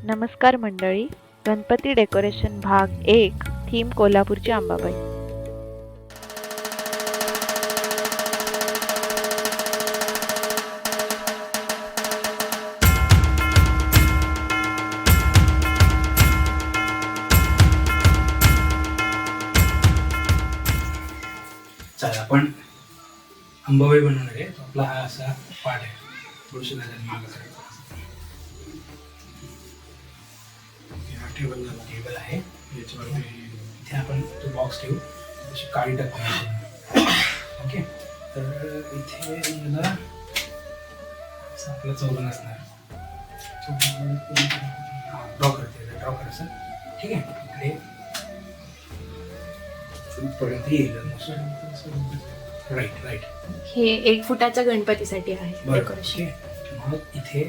नमस्कार मंडळी. गणपती डेकोरेशन भाग 1 थीम कोल्हापूरची अंबाबाई. चला आपण अंबाबाई बनवणार आहे. तो आपला हा असा पाठ आहे. थोडीशी नजर मागं करायचं. टेबल आहे याच्यावर इथे आपण तो बॉक्स ठेवू. अशी काळी टाकू. ओके, तर इथे याला आपला चौरंग असणार. ड्रॉ करायचं. ठीक आहे, इकडे पर्यंत येईल. राईट. हे 1 फुटाच्या गणपतीसाठी आहे डेकोरेशन. मग इथे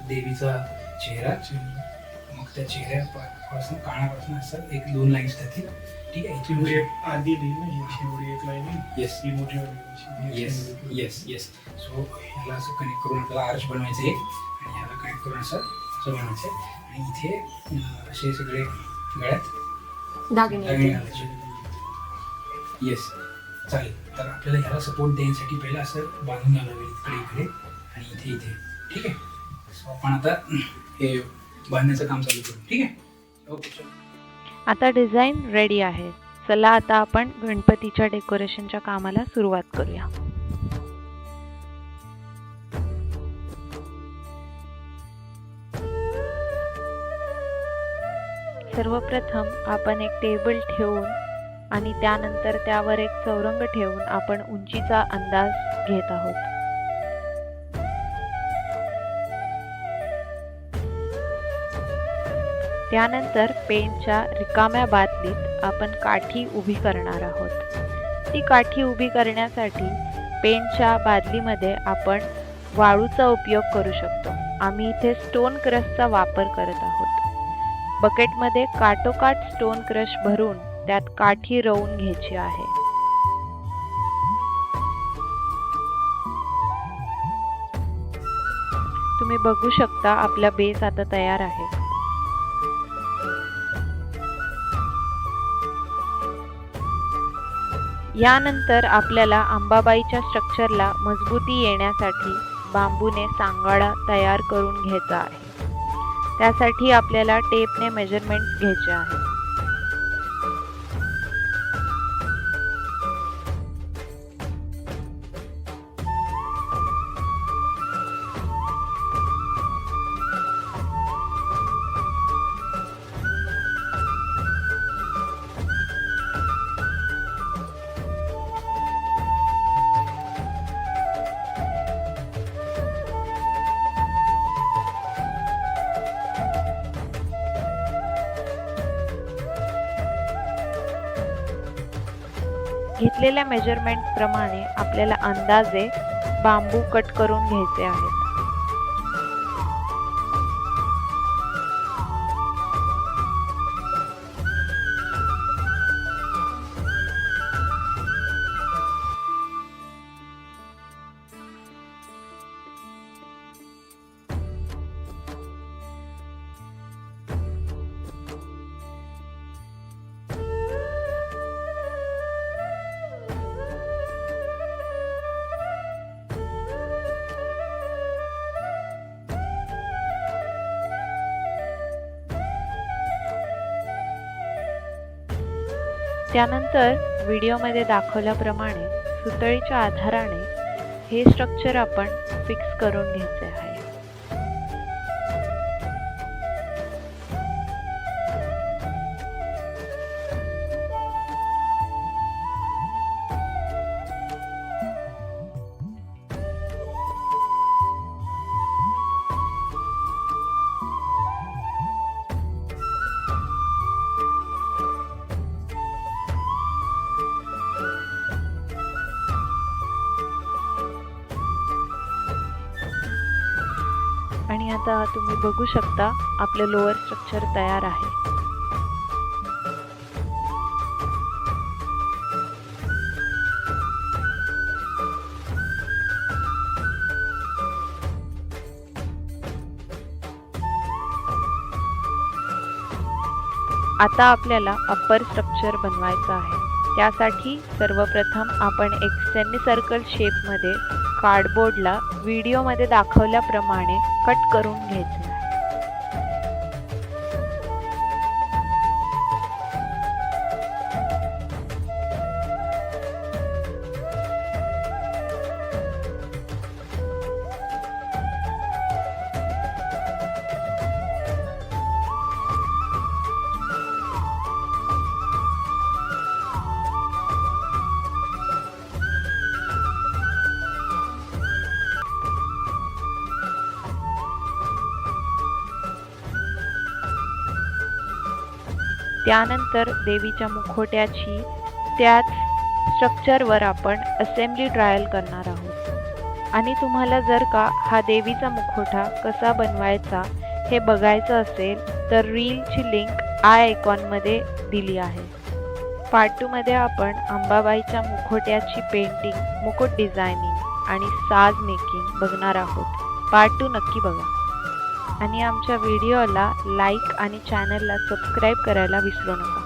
देवीचा चेहरा, मग त्या चेहऱ्यापासून कानापासून असं 1-2 लाईन्स टाकतील. ठीक आहे, इथे आधी शेवटी एक लाईन येस ही मोठी येस. सो ह्याला असं कनेक्ट करून आपल्याला आर्च बनवायचं आहे आणि ह्याला कनेक्ट करून असं बनवायचं आहे. आणि इथे असे सगळे गळ्यात दागिने घालायचे. येस, चालेल. तर आपल्याला ह्याला सपोर्ट देण्यासाठी पहिलं असं बांधून घालावं लागेल इकडे आणि इथे. ठीक आहे, सो आपण आता हे बांधण्याचं काम चालू करू. ठीक आहे, ओके. आता डिझाईन रेडी आहे. चला आता आपण गणपतीच्या डेकोरेशनच्या कामाला सुरुवात करूया. सर्वप्रथम आपण एक टेबल ठेवून आणि त्यानंतर त्यावर एक चौरंग ठेवून आपण उंचीचा अंदाज घेत आहोत. त्यानंतर पेंटच्या रिकाम्या बादलीत आपण काठी उभी करणार आहोत. ती काठी उभी करण्यासाठी पेंटच्या बादलीमध्ये आपण वाळूचा उपयोग करू शकतो. आम्ही इथे स्टोन क्रशचा वापर करत आहोत. बकेटमध्ये काठोकाठ स्टोन क्रश भरून त्यात काठी रोवून घ्यायची आहे. तुम्ही बघू शकता आपला बेस आता तयार आहे. यानंतर आपल्याला अंबाबाईच्या स्ट्रक्चरला मजबूती येण्यासाठी बांबूने सांगाडा तयार करून घ्यायचा आहे. त्यासाठी आपल्याला टेपने मेजरमेंट्स घ्यायचे आहे. घेतलेल्या मेजरमेंट प्रमाणे आपल्याला अंदाजे बांबू कट करून घ्यायचे आहेत. त्यानंतर व्हिडिओमध्ये दाखवल्याप्रमाणे सुतळीच्या आधाराने हे स्ट्रक्चर आपण फिक्स करून घ्यायचे आहे. आणि आता तुम्ही बघू शकता आपले लोअर स्ट्रक्चर तयार आहे. आता आपल्याला अप्पर स्ट्रक्चर बनवायचं आहे. त्यासाठी सर्वप्रथम आपण एक सेमीसर्कल शेपमध्ये कार्डबोर्डला व्हिडिओमध्ये दाखवल्याप्रमाणे कट करून घ्यायचे आहे. त्यानंतर देवीच्या मुखवट्याची त्याच स्ट्रक्चरवर आपण असेंब्ली ट्रायल करणार आहोत. आणि तुम्हाला जर का हा देवीचा मुखवटा कसा बनवायचा हे बघायचं असेल तर रीलची लिंक आय आयकॉनमध्ये दिली आहे. पार्ट 2 मध्ये आपण अंबाबाईच्या मुखवट्याची पेंटिंग, मुकुट डिझायनिंग आणि साज मेकिंग बघणार आहोत. पार्ट 2 नक्की बघा आणि आमच्या व्हिडिओला लाईक आणि चॅनलला सबस्क्राईब करायला विसरू नका.